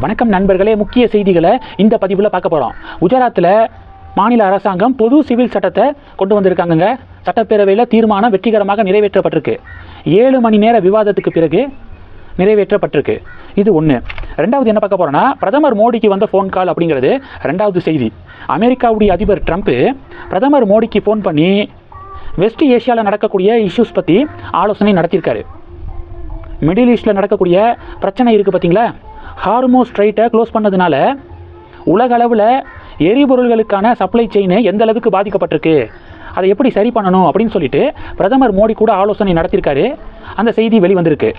வணக்கம் நண்பர்களே, முக்கிய செய்திகளை இந்த பதிவில் பார்க்க போகிறோம். குஜராத்தில் மாநில அரசாங்கம் பொது சிவில் சட்டத்தை கொண்டு வந்திருக்காங்க. சட்டப்பேரவையில் தீர்மானம் வெற்றிகரமாக நிறைவேற்றப்பட்டிருக்கு. 7 மணி நேர விவாதத்துக்கு பிறகு நிறைவேற்றப்பட்டிருக்கு. இது ஒன்று. ரெண்டாவது என்ன பார்க்க போகிறோன்னா, பிரதமர் மோடிக்கு வந்த ஃபோன் கால் அப்படிங்கிறது ரெண்டாவது செய்தி. அமெரிக்காவுடைய அதிபர் ட்ரம்ப் பிரதமர் மோடிக்கு ஃபோன் பண்ணி வெஸ்ட் ஏஷியாவில் நடக்கக்கூடிய இஷ்யூஸ் பற்றி ஆலோசனை நடத்தியிருக்காரு. மிடில் ஈஸ்டில் நடக்கக்கூடிய பிரச்சனை இருக்குது பார்த்தீங்களா, ஹார்மோஸ் ஸ்ட்ரைட்டை க்ளோஸ் பண்ணதுனால உலக அளவில் எரிபொருள்களுக்கான சப்ளை செயின் எந்த அளவுக்கு பாதிக்கப்பட்டிருக்கு, அதை எப்படி சரி பண்ணணும் அப்படின்னு சொல்லிட்டு பிரதமர் மோடி கூட ஆலோசனை நடத்தியிருக்காரு. அந்த செய்தி வெளிவந்திருக்கு.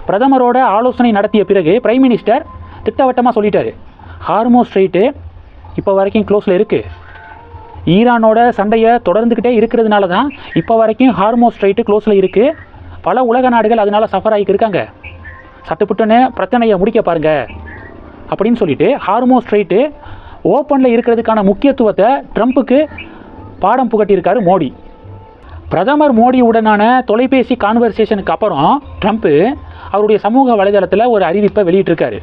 பிரதமரோட ஆலோசனை நடத்திய பிறகு பிரைம் மினிஸ்டர் திட்டவட்டமாக சொல்லிட்டாரு, ஹார்மோஸ் ஸ்ட்ரைட்டு இப்போ வரைக்கும் க்ளோஸில் இருக்குது. ஈரானோட சண்டையை தொடர்ந்துக்கிட்டே இருக்கிறதுனால தான் இப்போ வரைக்கும் ஹார்மோஸ் ஸ்ட்ரைட்டு க்ளோஸில் இருக்குது. பல உலக நாடுகள் அதனால் சஃபர் ஆகிக்கு இருக்காங்க. சட்டுப்புட்டுன்னு பிரச்சனையை முடிக்க பாருங்க அப்படின்னு சொல்லிட்டு ஹார்மோஸ் ஸ்ட்ரைட்டு ஓப்பனில் இருக்கிறதுக்கான முக்கியத்துவத்தை ட்ரம்ப்புக்கு பாடம் புகட்டியிருக்காரு மோடி. பிரதமர் மோடியுடனான தொலைபேசி கான்வர்சேஷனுக்கு அப்புறம் ட்ரம்ப்பு அவருடைய சமூக வலைதளத்தில் ஒரு அறிவிப்பை வெளியிட்டிருக்காரு.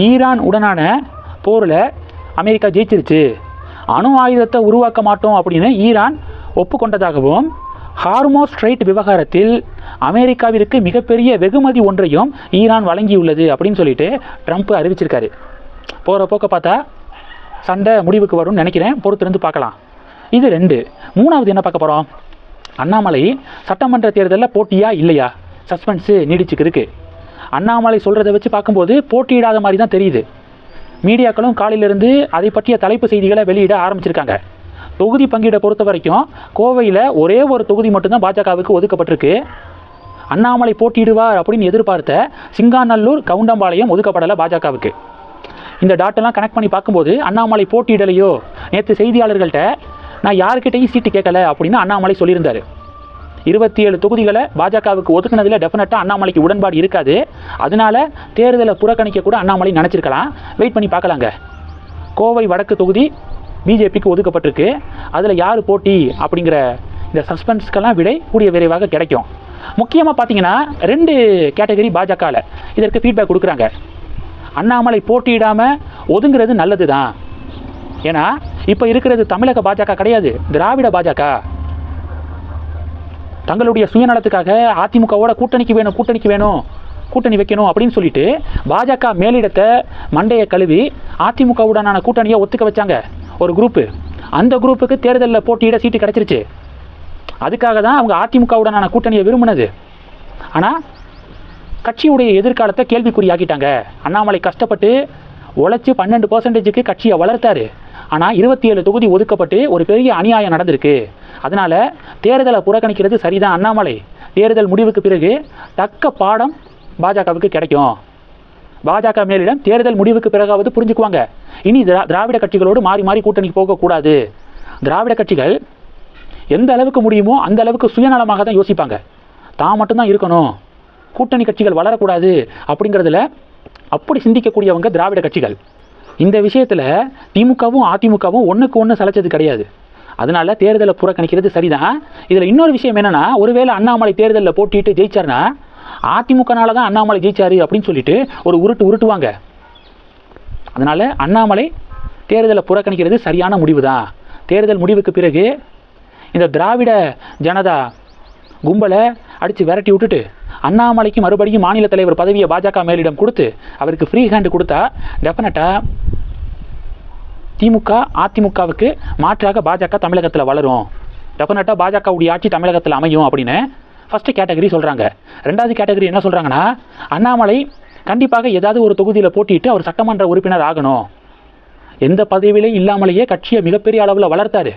ஈரான் உடனான போரில் அமெரிக்கா ஜெயிச்சிருச்சு, அணு ஆயுதத்தை உருவாக்க மாட்டோம் அப்படின்னு ஈரான் ஒப்புக்கொண்டதாகவும், ஹார்மோஸ் ஸ்ட்ரைட் விவகாரத்தில் அமெரிக்காவிற்கு மிகப்பெரிய வெகுமதி ஒன்றையும் ஈரான் வழங்கியுள்ளது அப்படின்னு சொல்லிட்டு ட்ரம்ப் அறிவிச்சிருக்காரு. போகிற போக்க பார்த்தா சண்டை முடிவுக்கு வரும்னு நினைக்கிறேன். பொறுத்திருந்து பார்க்கலாம். இது 2. மூணாவது என்ன பார்க்க போகிறோம், அண்ணாமலை சட்டமன்ற தேர்தலில் போட்டியா இல்லையா, சஸ்பென்ஸு நீடிச்சுக்கு இருக்குது. அண்ணாமலை சொல்கிறத வச்சு பார்க்கும்போது போட்டியிடாத மாதிரி தான் தெரியுது. மீடியாக்களும் காலையிலிருந்து அதை பற்றிய தலைப்பு செய்திகளை வெளியிட ஆரம்பிச்சிருக்காங்க. தொகுதி பங்கீடை பொறுத்த வரைக்கும் கோவையில் ஒரே ஒரு தொகுதி மட்டும்தான் பாஜகவுக்கு ஒதுக்கப்பட்டிருக்கு. அண்ணாமலை போட்டியிடுவார் அப்படின்னு எதிர்பார்த்த சிங்காநல்லூர், கவுண்டம்பாளையம் ஒதுக்கப்படலை பாஜகவுக்கு. இந்த டாட்டெல்லாம் கனெக்ட் பண்ணி பார்க்கும்போது அண்ணாமலை போட்டியிடலையோ, நேற்று செய்தியாளர்கள்ட்ட நான் யாருக்கிட்டையும் சீட்டு கேட்கல அப்படின்னு அண்ணாமலை சொல்லியிருந்தார். 27 தொகுதிகளை பாஜகவுக்கு ஒதுக்குனதில் டெஃபினட்டாக அண்ணாமலைக்கு உடன்பாடு இருக்காது. அதனால தேர்தலை புறக்கணிக்க கூட அண்ணாமலை நினச்சிருக்கலாம். வெயிட் பண்ணி பார்க்கலாங்க. கோவை வடக்கு தொகுதி பிஜேபிக்கு ஒதுக்கப்பட்டிருக்கு. அதில் யார் போட்டி அப்படிங்கிற இந்த சஸ்பென்ஸ்க்கெல்லாம் விடை கூடிய விரைவாக கிடைக்கும். முக்கியமாக பார்த்தீங்கன்னா 2 கேட்டகரி பாஜகவில் இதற்கு ஃபீட்பேக் கொடுக்குறாங்க. அண்ணாமலை போட்டியிடாமல் ஒதுங்கிறது நல்லது தான். ஏன்னா இப்போ இருக்கிறது தமிழக பாஜக கிடையாது, திராவிட பாஜக. தங்களுடைய சுயநலத்துக்காக அதிமுகவோட கூட்டணி வைக்கணும் அப்படின்னு சொல்லிட்டு பாஜக மேலிடத்தை மண்டையை கழுவி அதிமுகவுடனான கூட்டணியை ஒத்துக்க வச்சாங்க ஒரு குரூப்பு. அந்த குரூப்புக்கு தேர்தலில் போட்டியிட சீட்டு கிடச்சிருச்சு. அதுக்காக தான் அவங்க அதிமுகவுடனான கூட்டணியை விரும்பினது. ஆனால் கட்சியுடைய எதிர்காலத்தை கேள்விக்குறியாக்கிட்டாங்க. அண்ணாமலை கஷ்டப்பட்டு உழைச்சி 12% கட்சியை வளர்த்தாரு. ஆனால் 27 தொகுதி ஒதுக்கப்பட்டு ஒரு பெரிய அநியாயம் நடந்திருக்கு. அதனால் தேர்தலை புறக்கணிக்கிறது சரிதான். அண்ணாமலை தேர்தல் முடிவுக்கு பிறகு தக்க பாடம் பாஜகவுக்கு கிடைக்கும். பாஜக மேலிடம் தேர்தல் முடிவுக்கு பிறகாவது புரிஞ்சுக்குவாங்க. இனி திராவிட கட்சிகளோடு மாறி மாறி கூட்டணிக்கு போகக்கூடாது. திராவிட கட்சிகள் எந்த அளவுக்கு முடியுமோ அந்த அளவுக்கு சுயநலமாக தான் யோசிப்பாங்க. தான் மட்டும்தான் இருக்கணும், கூட்டணி கட்சிகள் வளரக்கூடாது அப்படிங்கிறதுல அப்படி சிந்திக்கக்கூடியவங்க திராவிட கட்சிகள். இந்த விஷயத்தில் திமுகவும் அதிமுகவும் ஒன்றுக்கு ஒன்று சளைச்சது கிடையாது. அதனால தேர்தலை புறக்கணிக்கிறது சரிதான். இதில் இன்னொரு விஷயம் என்னென்னா, ஒருவேளை அண்ணாமலை தேர்தலில் போட்டிட்டு ஜெயிச்சார்னா அதிமுகனால தான் அண்ணாமலை ஜெயிச்சாரு அப்படின்னு சொல்லிட்டு ஒரு உருட்டுவாங்க. அதனால் அண்ணாமலை தேர்தலை புறக்கணிக்கிறது சரியான முடிவு தான். தேர்தல் முடிவுக்கு பிறகு இந்த திராவிட ஜனதா கும்பலை அடித்து விரட்டி விட்டுட்டு அண்ணாமலைக்கு மறுபடியும் மாநில தலைவர் பதவியை பாஜக மேலிடம் கொடுத்து அவருக்கு ஃப்ரீ ஹேண்டு கொடுத்தா டெஃபினட்டாக திமுக அதிமுகவுக்கு மாற்றாக பாஜக தமிழகத்தில் வளரும். டெஃபினட்டாக பாஜகவுடைய ஆட்சி தமிழகத்தில் அமையும் அப்படின்னு ஃபஸ்ட்டு கேட்டகரி சொல்கிறாங்க. ரெண்டாவது கேட்டகரி என்ன சொல்கிறாங்கன்னா, அண்ணாமலை கண்டிப்பாக ஏதாவது ஒரு தொகுதியில் போட்டிட்டு அவர் சட்டமன்ற உறுப்பினர் ஆகணும். எந்த பதவியிலையும் இல்லாமலேயே கட்சியை மிகப்பெரிய அளவில் வளர்த்தார்.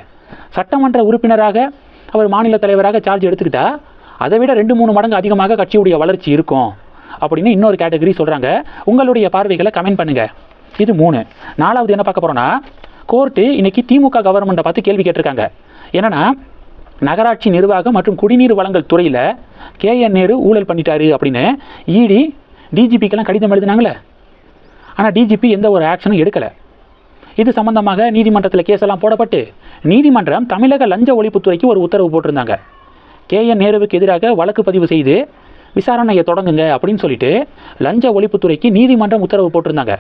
சட்டமன்ற உறுப்பினராக அவர் மாநில தலைவராக சார்ஜ் எடுத்துக்கிட்டா அதை விட 2-3 மடங்கு அதிகமாக கட்சியுடைய வளர்ச்சி இருக்கும் அப்படின்னு இன்னொரு கேட்டகரி சொல்கிறாங்க. உங்களுடைய பார்வைகளை கமெண்ட் பண்ணுங்கள். இது 3. நாலாவது என்ன பார்க்க போகிறோன்னா, கோர்ட்டு இன்றைக்கி திமுக கவர்மெண்ட்டை பார்த்து கேள்வி கேட்டிருக்காங்க. என்னென்னா, நகராட்சி நிர்வாகம் மற்றும் குடிநீர் வழங்கல் துறையில் கேஎன் நேரு ஊழல் பண்ணிட்டாரு அப்படின்னு இடி டிஜிபிக்கெல்லாம் கடிதம் எழுதினாங்களே. ஆனால் டிஜிபி எந்த ஒரு ஆக்ஷனும் எடுக்கலை. இது சம்பந்தமாக நீதிமன்றத்தில் கேஸெல்லாம் போடப்பட்டு நீதிமன்றம் தமிழக லஞ்ச ஒழிப்புத்துறைக்கு ஒரு உத்தரவு போட்டிருந்தாங்க. கேஎன் நேருவுக்கு எதிராக வழக்கு பதிவு செய்து விசாரணையை தொடங்குங்க அப்படின்னு சொல்லிட்டு லஞ்ச ஒழிப்புத்துறைக்கு நீதிமன்றம் உத்தரவு போட்டிருந்தாங்க.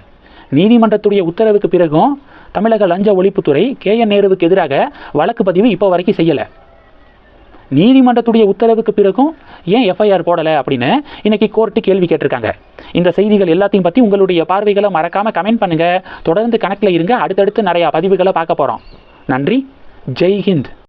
நீதிமன்றத்துடைய உத்தரவுக்கு பிறகும் தமிழக லஞ்ச ஒழிப்புத்துறை KN நேருவுக்கு எதிராக வழக்கு பதிவு இப்போ வரைக்கும் செய்யலை. நீதிமன்றத்துடைய உத்தரவுக்கு பிறகும் ஏன் FIR போடலை அப்படின்னு இன்னைக்கு கோர்ட்டு கேள்வி கேட்டிருக்காங்க. இந்த செய்திகள் எல்லாத்தையும் பற்றி உங்களுடைய பார்வைகளை மறக்காமல் கமெண்ட் பண்ணுங்கள். தொடர்ந்து கணக்கில் இருங்க. அடுத்தடுத்து நிறையா பதிவுகளை பார்க்க போகிறோம். நன்றி. ஜெய் ஹிந்த்.